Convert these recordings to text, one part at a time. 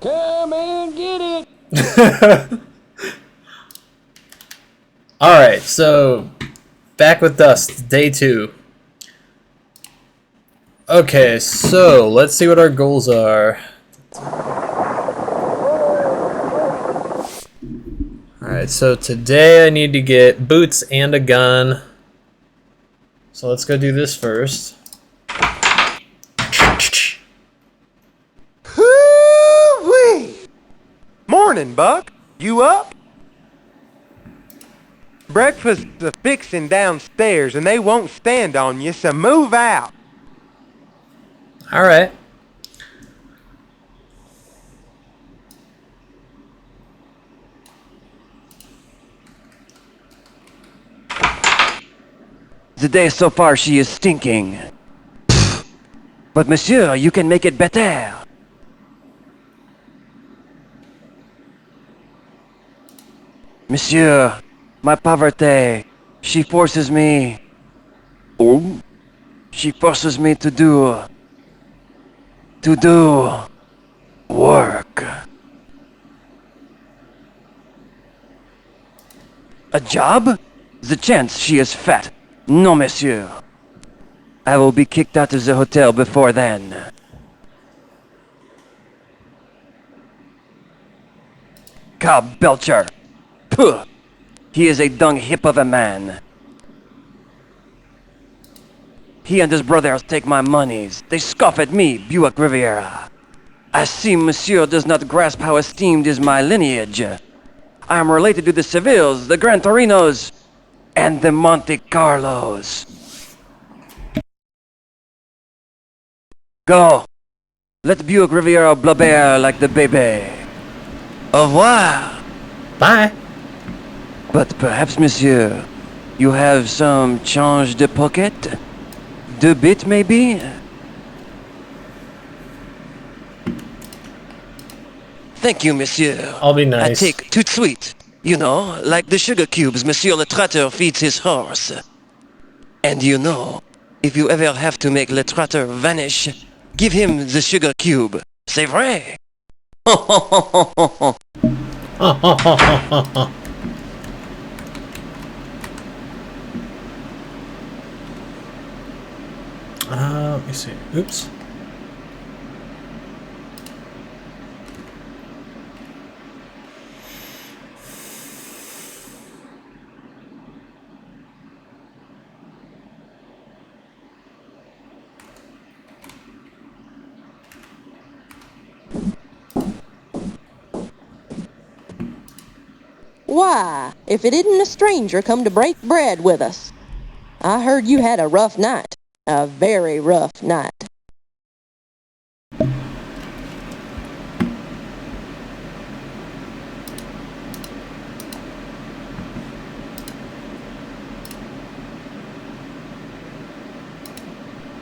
Come and get it. Alright, so back with Dust, day 2. Okay, so let's see what our goals are. Alright, so today I need to get boots and a gun. So let's go do this first. Hoo-wee! Morning, Buck. You up? Breakfast's a fixin' downstairs and they won't stand on you, so move out. Alright. The day so far she is stinking. But monsieur, you can make it better. Monsieur, my poverty, she forces me. Oh? She forces me to do work. A job? The chance she is fat. No, monsieur. I will be kicked out of the hotel before then. Cobb Belcher. Puh! He is a dung heap of a man. He and his brothers take my monies. They scoff at me, Buick Riviera. I see monsieur does not grasp how esteemed is my lineage. I am related to the Sevilles, the Gran Torinos, and the Monte Carlos. Go! Let Buick Riviera blubber like the baby. Au revoir! Bye! But perhaps, monsieur, you have some change de pocket? 2 bit, maybe? Thank you, monsieur. I'll be I nice. take tout de suite. You know, like the sugar cubes monsieur le traiteur feeds his horse. And you know, if you ever have to make le traiteur vanish, give him the sugar cube. C'est vrai? Let me see. Oops. Why, if it isn't a stranger come to break bread with us. I heard you had a rough night. A very rough night.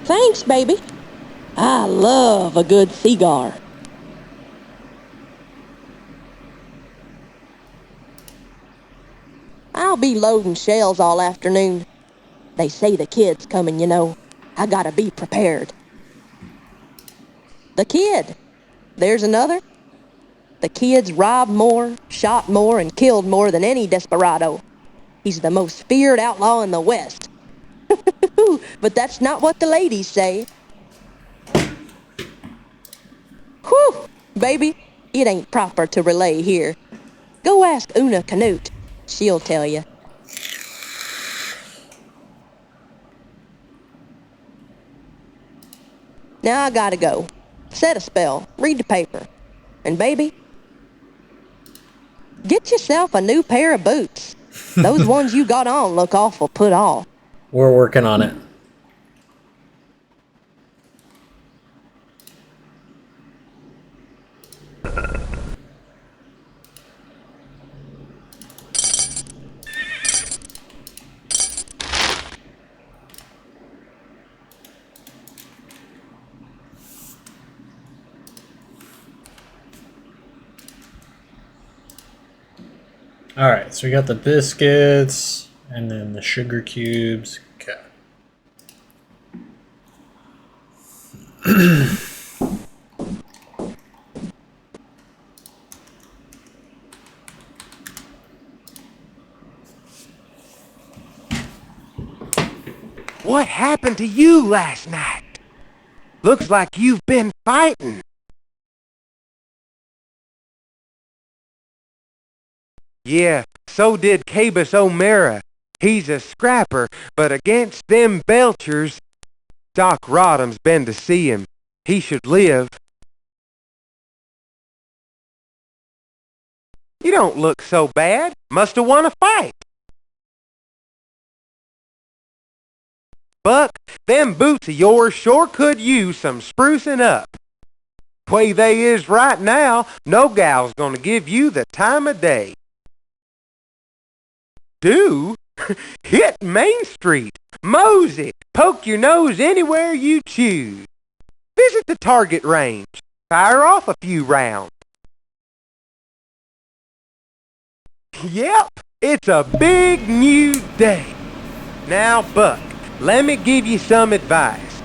Thanks, baby. I love a good cigar. I'll be loading shells all afternoon. They say the kid's coming, you know. I gotta be prepared. The kid. There's another. The kid's robbed more, shot more, and killed more than any desperado. He's the most feared outlaw in the West. But that's not what the ladies say. Whew, baby, it ain't proper to relay here. Go ask Una Canute. She'll tell you. Now I gotta go. Set a spell, read the paper. And baby, get yourself a new pair of boots. Those ones you got on look awful put off. We're working on it. Alright, so we got the biscuits and then the sugar cubes. Okay. happened to you last night? Looks like you've been fighting. Yeah, so did Cabus O'Mara. He's a scrapper, but against them Belchers, Doc Rodham's been to see him. He should live. You don't look so bad. Must have won a fight. Buck, them boots of yours sure could use some sprucing up. Way they is right now, no gal's gonna give you the time of day. Do? Hit Main Street. Mosey. Poke your nose anywhere you choose. Visit the target range. Fire off a few rounds. Yep, it's a big new day. Now, Buck, let me give you some advice.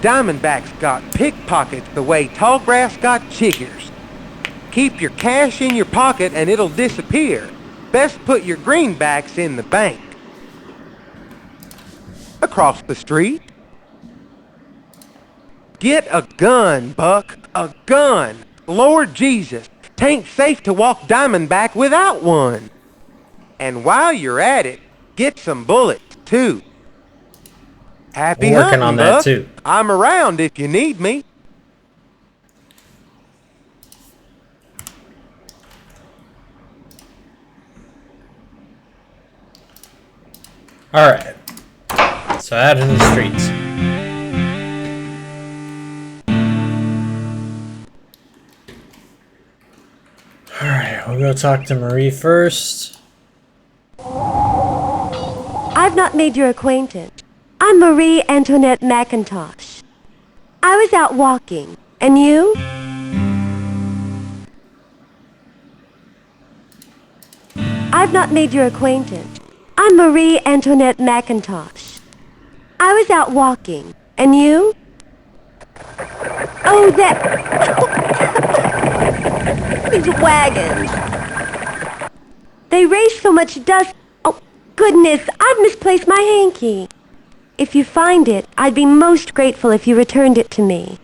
Diamondback's got pickpockets the way Tallgrass got chiggers. Keep your cash in your pocket and it'll disappear. Best put your greenbacks in the bank. Across the street. Get a gun, Buck. A gun. Lord Jesus, 'tain't safe to walk Diamondback without one. And while you're at it, get some bullets, too. Happy We're working hunting, on that, Buck. too. I'm around if you need me. Alright. So out in the streets. Alright, we'll go talk to Marie first. I've not made your acquaintance. I'm Marie Antoinette McIntosh. I was out walking. And you? I've not made your acquaintance. I'm Marie Antoinette McIntosh. I was out walking. And you? Oh, these wagons. They raise so much dust. Oh, goodness, I've misplaced my hanky. If you find it, I'd be most grateful if you returned it to me.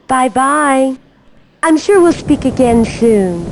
Bye-bye. I'm sure we'll speak again soon.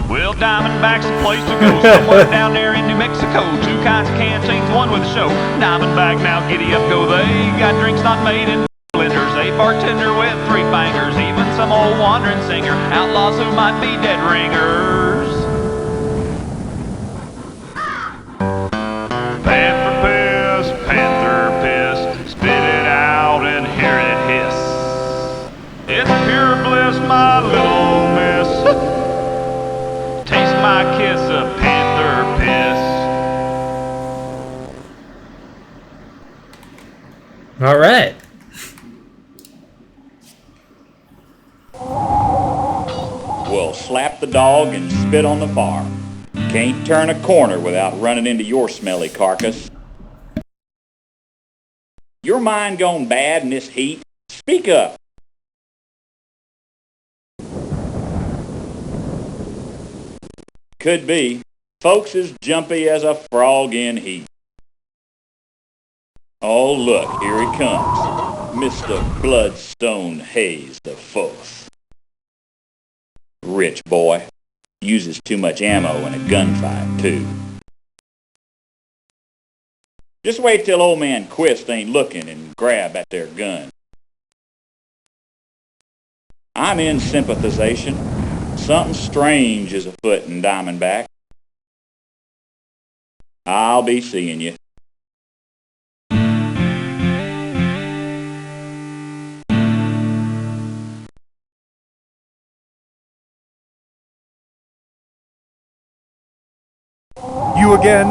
Well, Diamondback's the place to go. Somewhere down there in New Mexico. Two kinds of canteens, one with a show. Diamondback, now giddy up go they. Got drinks not made in blenders. A bartender with three fingers. Even some old wandering singer. Outlaws who might be dead ringers. Panther piss. Spit it out and hear it hiss. It's pure bliss, my little miss. Taste my kiss of panther piss. All right. Well, slap the dog and spit on the farm. Can't turn a corner without running into your smelly carcass. Your mind gone bad in this heat? Speak up. Could be. Folks as jumpy as a frog in heat. Oh, look, here he comes. Mr. Bloodstone Hayes the Fourth. Rich boy. Uses too much ammo in a gunfight, too. Just wait till old man Quist ain't looking and grab at their gun. I'm in sympathization. Something strange is afoot in Diamondback. I'll be seeing you. You again?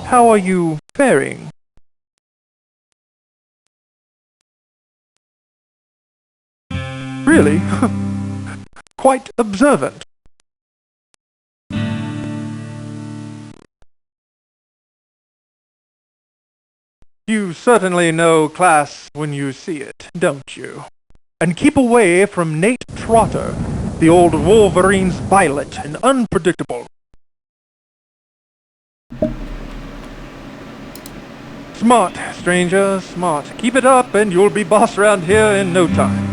How are you faring? Really? Quite observant. You certainly know class when you see it, don't you? And keep away from Nate Trotter. The old Wolverine's violent and unpredictable. Smart, stranger, smart. Keep it up and you'll be boss around here in no time.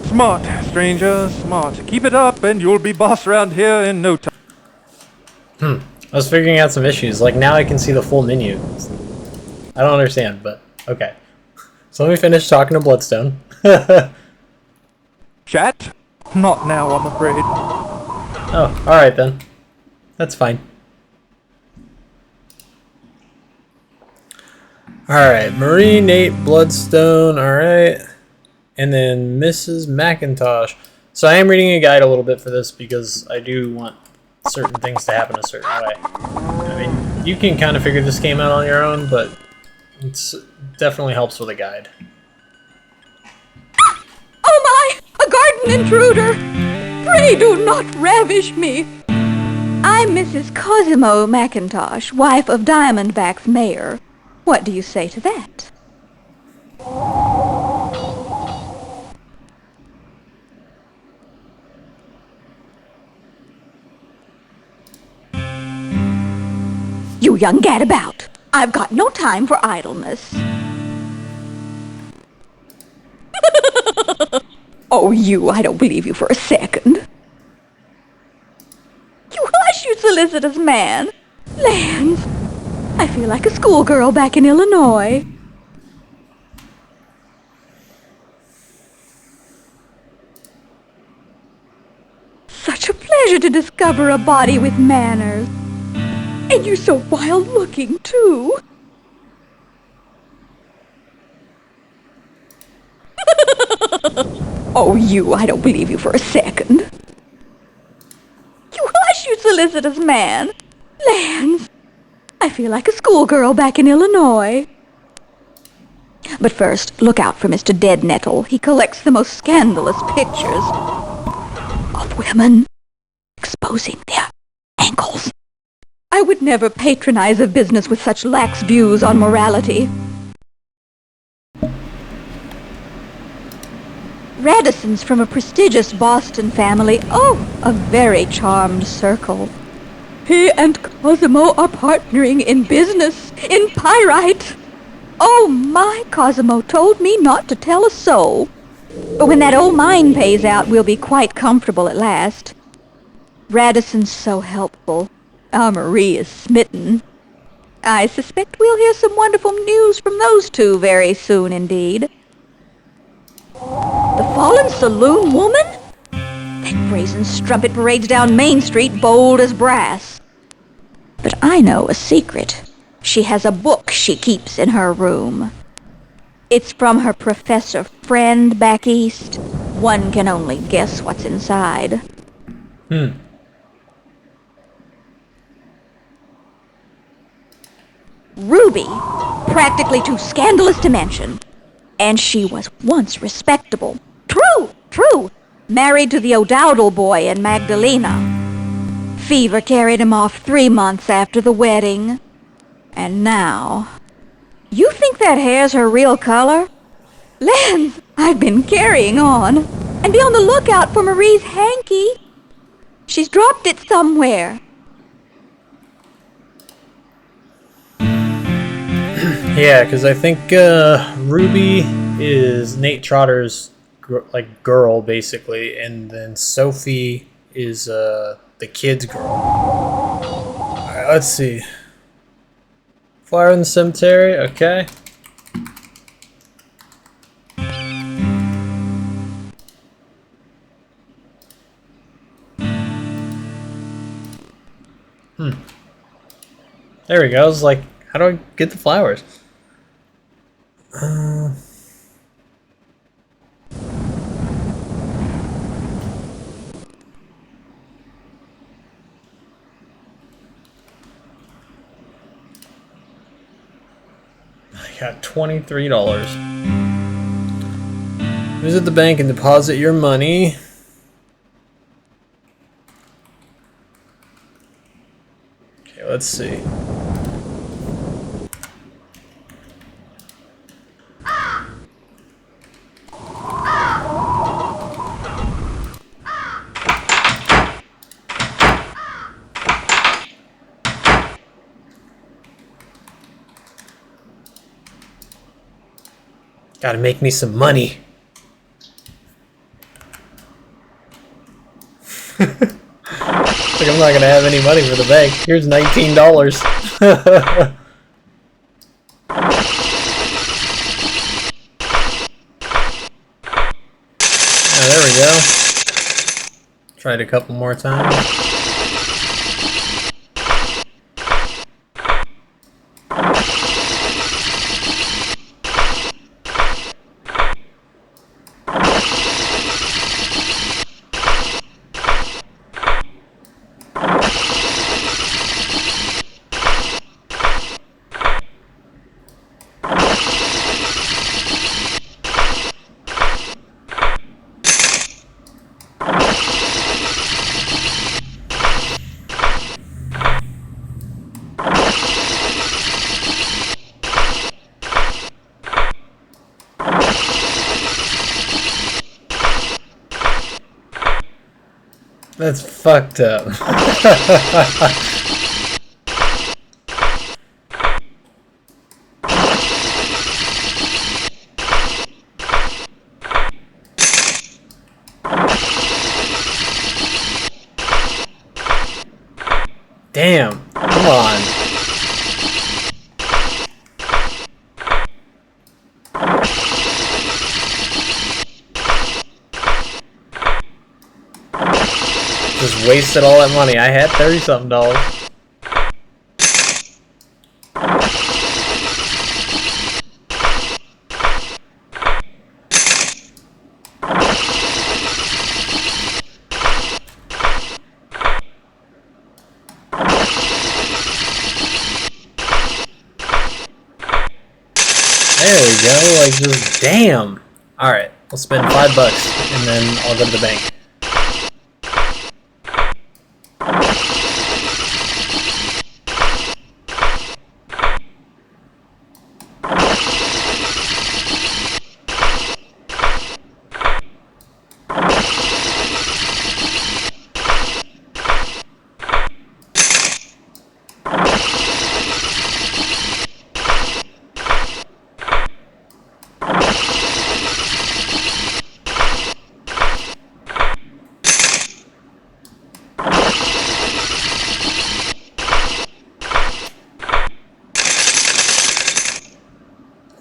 Smart, stranger, smart. Keep it up and you'll be boss around here in no time. I was figuring out some issues. Like, now I can see the full menu. I don't understand, but okay. So let me finish talking to Bloodstone. Chat? Not now, I'm afraid. Oh, alright then. That's fine. Alright, Marie, Nate, Bloodstone, alright. And then Mrs. McIntosh. So I am reading a guide a little bit for this because I do want certain things to happen a certain way. I mean, you can kind of figure this game out on your own, but it definitely helps with a guide. Oh my! A garden intruder! Pray do not ravish me! I'm Mrs. Cosimo McIntosh, wife of Diamondback's mayor. What do you say to that? You young gadabout! I've got no time for idleness. Oh, you, I don't believe you for a second. You hush, you solicitous man. Lands, I feel like a schoolgirl back in Illinois. Such a pleasure to discover a body with manners. And you're so wild-looking, too. Oh, you, I don't believe you for a second. You hush, you solicitous man. Lands, I feel like a schoolgirl back in Illinois. But first, look out for Mr. Deadnettle. He collects the most scandalous pictures of women exposing their ankles. I would never patronize a business with such lax views on morality. Radisson's from a prestigious Boston family. Oh, a very charmed circle. He and Cosimo are partnering in business, in pyrite. Oh, my Cosimo told me not to tell a soul. But when that old mine pays out, we'll be quite comfortable at last. Radisson's so helpful. Our Marie is smitten. I suspect we'll hear some wonderful news from those two very soon indeed. The fallen saloon woman? That brazen strumpet parades down Main Street bold as brass. But I know a secret. She has a book she keeps in her room. It's from her professor friend back east. One can only guess what's inside. Ruby, practically too scandalous to mention. And she was once respectable. True. Married to the O'Dowdle boy in Magdalena. Fever carried him off 3 months after the wedding. And now... You think that hair's her real color? Lens, I've been carrying on. And be on the lookout for Marie's hanky. She's dropped it somewhere. Yeah, because I think Ruby is Nate Trotter's girl, basically, and then Sophie is the kid's girl. Alright, let's see. Flower in the cemetery, okay. There we go. I was like, how do I get the flowers? I got $23. Visit the bank and deposit your money. let's see. Gotta make me some money. Like I'm not gonna have any money for the bank. Here's $19. There we go. Try it a couple more times. That's fucked up. Damn, come on. Just wasted all that money. I had $30-something. There we go, like just damn. Alright, we'll spend $5 and then I'll go to the bank.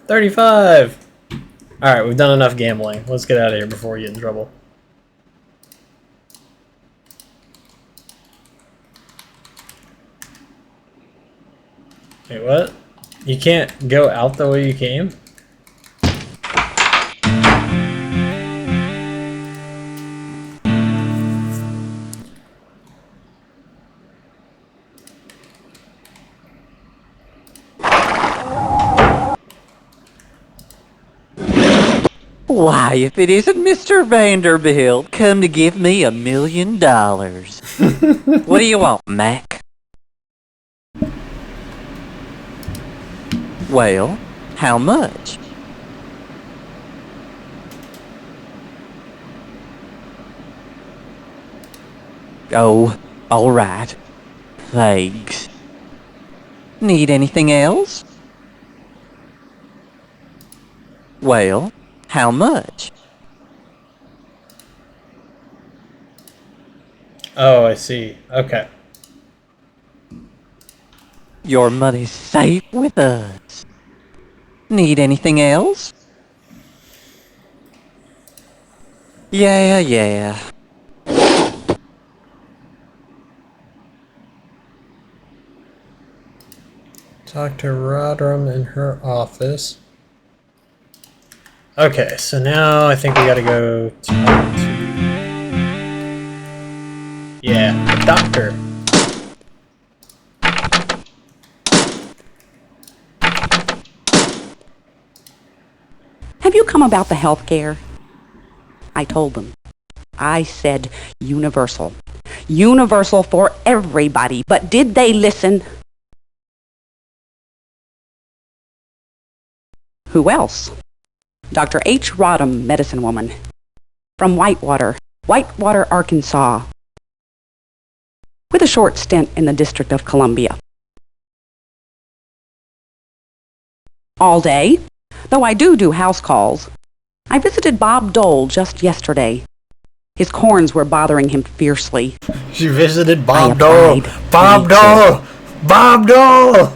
$35! Alright, we've done enough gambling. Let's get out of here before we get in trouble. Wait, what? You can't go out the way you came? Why, if it isn't Mr. Vanderbilt, come to give me $1 million. What do you want, Mac? Well, how much? Oh, all right. Thanks. Need anything else? Well, how much? Oh, I see. Okay. Your money's safe with us. Need anything else? Yeah. Talk to Rodram in her office. Okay, so now I think we gotta go talk to... Yeah, the doctor. Have you come about the health care? I told them. I said universal. Universal for everybody. But did they listen? Who else? Dr. H. Rodham, medicine woman. From Whitewater, Arkansas. With a short stint in the District of Columbia. All day, though I do house calls. I visited Bob Dole just yesterday. His corns were bothering him fiercely. She visited I Bob Dole. applied Bob Dole. Bob Dole.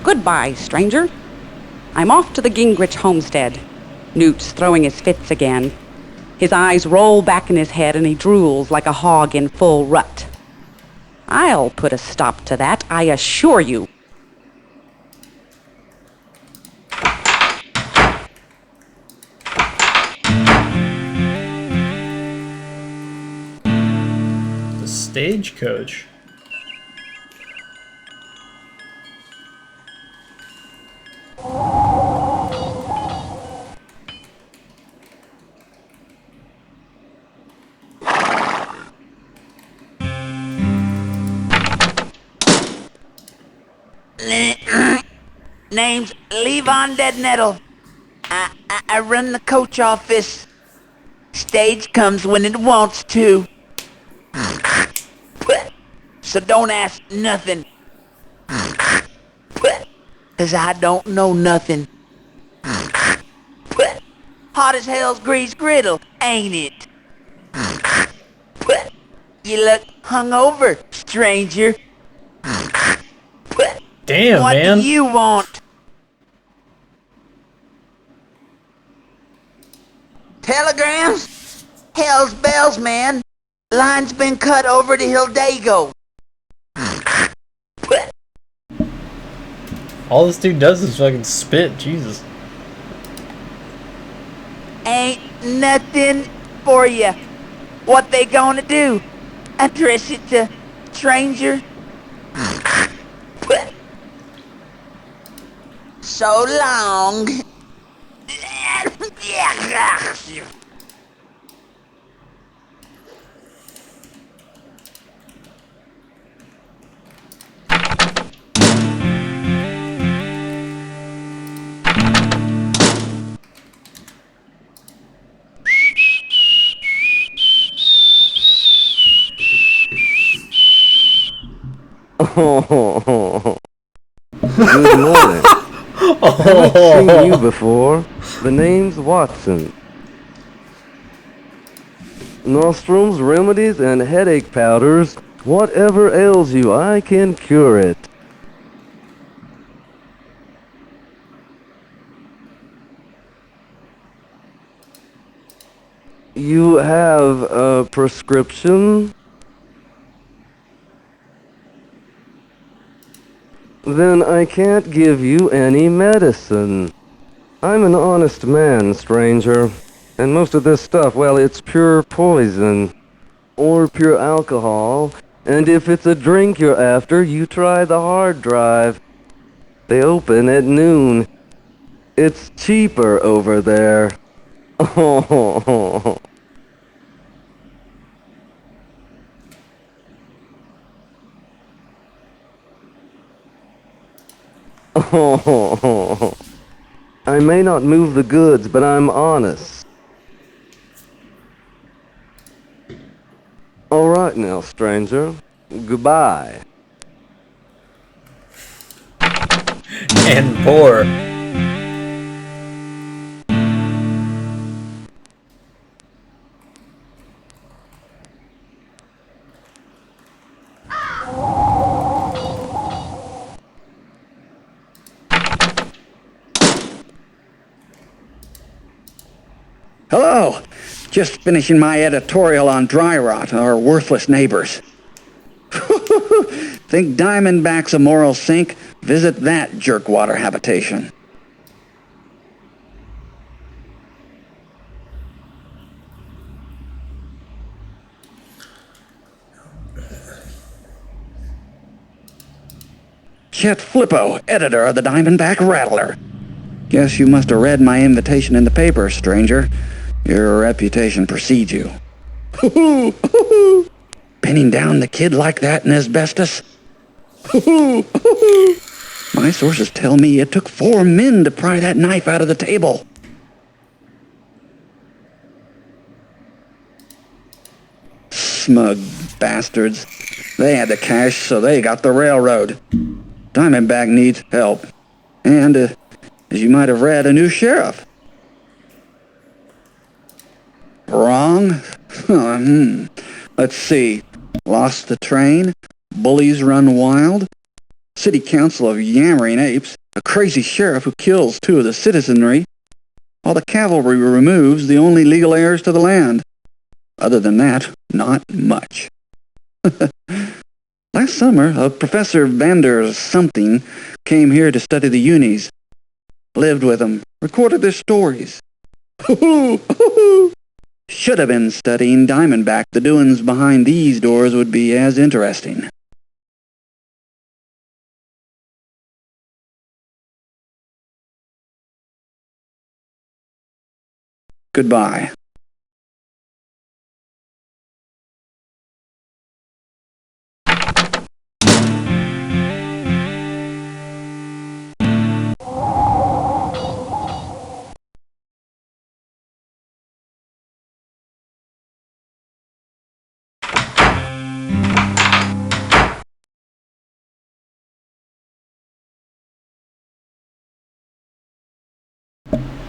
Goodbye, stranger. I'm off to the Gingrich homestead. Newt's throwing his fits again. His eyes roll back in his head and he drools like a hog in full rut. I'll put a stop to that, I assure you. The stagecoach. Name's Levon Deadnettle. I run the coach office. Stage comes when it wants to. So don't ask nothing. 'Cause I don't know nothing. Hot as hell's grease griddle, ain't it? You look hungover, stranger. Damn, what man. do you want? Telegrams? Hell's bells, man. Line's been cut over to Hildego. All this dude does is fucking spit. Jesus. Ain't nothing for ya. What they gonna do? Address it to stranger? So long. Good morning. Haven't seen you before. The name's Watson. Nostrums, remedies, and headache powders. Whatever ails you, I can cure it. You have a prescription? Then I can't give you any medicine. I'm an honest man, stranger. And most of this stuff, well, it's pure poison. Or pure alcohol. And if it's a drink you're after, you try the hard drive. They open at noon. It's cheaper over there. Oh. Oh, I may not move the goods, but I'm honest. All right now, stranger. Goodbye. And poor. Hello! Just finishing my editorial on dry rot, our worthless neighbors. Think Diamondback's a moral sink? Visit that jerkwater habitation. Chet Flippo, editor of the Diamondback Rattler. Guess you must have read my invitation in the paper, stranger. Your reputation precedes you. Pinning down the kid like that in asbestos? My sources tell me it took 4 men to pry that knife out of the table. Smug bastards. They had the cash, so they got the railroad. Diamondback needs help. And, as you might have read, a new sheriff. Wrong? Let's see. Lost the train, bullies run wild, city council of yammering apes, a crazy sheriff who kills 2 of the citizenry, while the cavalry removes the only legal heirs to the land. Other than that, not much. Last summer, a Professor Vander something came here to study the unis. Lived with them, recorded their stories. Should have been studying Diamondback. The doings behind these doors would be as interesting. Goodbye.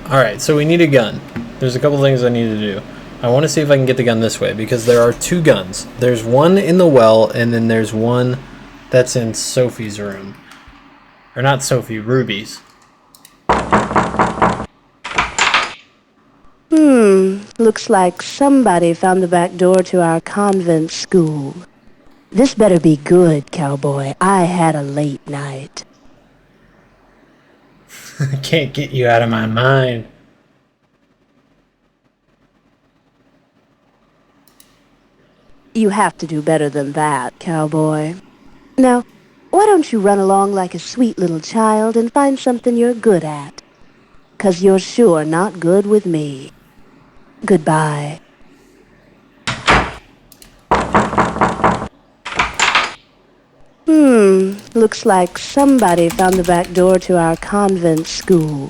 Alright, so we need a gun. There's a couple things I need to do. I want to see if I can get the gun this way, because there are 2 guns. There's one in the well, and then there's one that's in Sophie's room. Or not Sophie, Ruby's. Looks like somebody found the back door to our convent school. This better be good, cowboy. I had a late night. I can't get you out of my mind. You have to do better than that, cowboy. Now, why don't you run along like a sweet little child and find something you're good at? 'Cause you're sure not good with me. Goodbye. Looks like somebody found the back door to our convent school.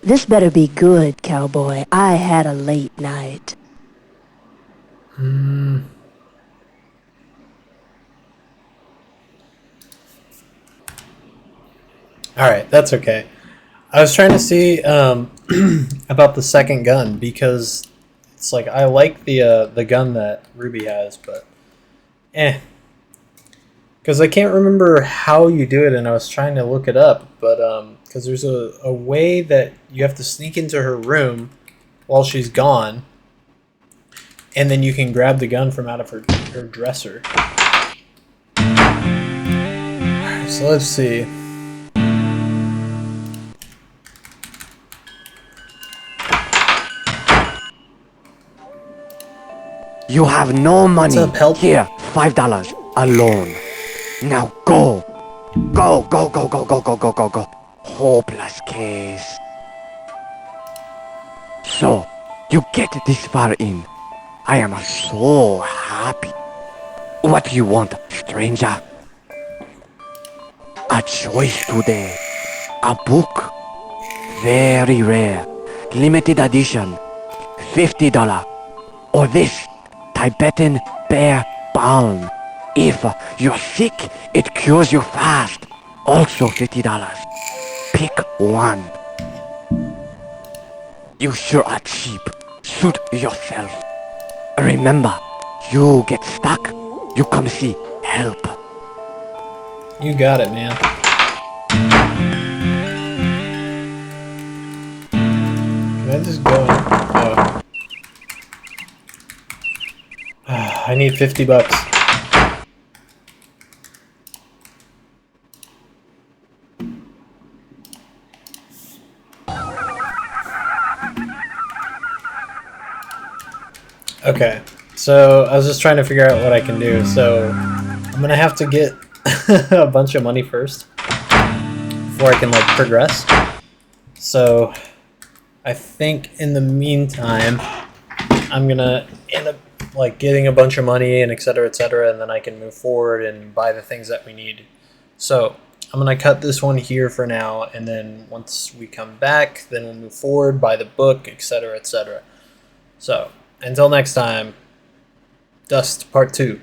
This better be good, cowboy. I had a late night. Alright, that's okay. I was trying to see about the second gun, because it's like I like the gun that Ruby has, but because I can't remember how you do it, and I was trying to look it up, but because there's a way that you have to sneak into her room while she's gone, and then you can grab the gun from out of her dresser. Alright, so let's see. You have no money. What's up, help? Here, $5 alone. Now go. Go, go, go, go, go, go, go, go, go. Hopeless case. So, you get this far in. I am so happy. What do you want, stranger? A choice today. A book. Very rare. Limited edition. $50. Or this. Tibetan bear balm. If you're sick, it cures you fast. Also $50. Pick one. You sure are cheap. Suit yourself. Remember, you get stuck, you come see help. You got it, man. Can I just go in? Oh. I need $50. Okay, so I was just trying to figure out what I can do. So I'm gonna have to get a bunch of money first before I can like progress. So I think in the meantime, I'm gonna end up like getting a bunch of money and etc., and then I can move forward and buy the things that we need. So I'm going to cut this one here for now, and then once we come back, then we'll move forward, buy the book, etc., etc. So, until next time, Dust Part 2.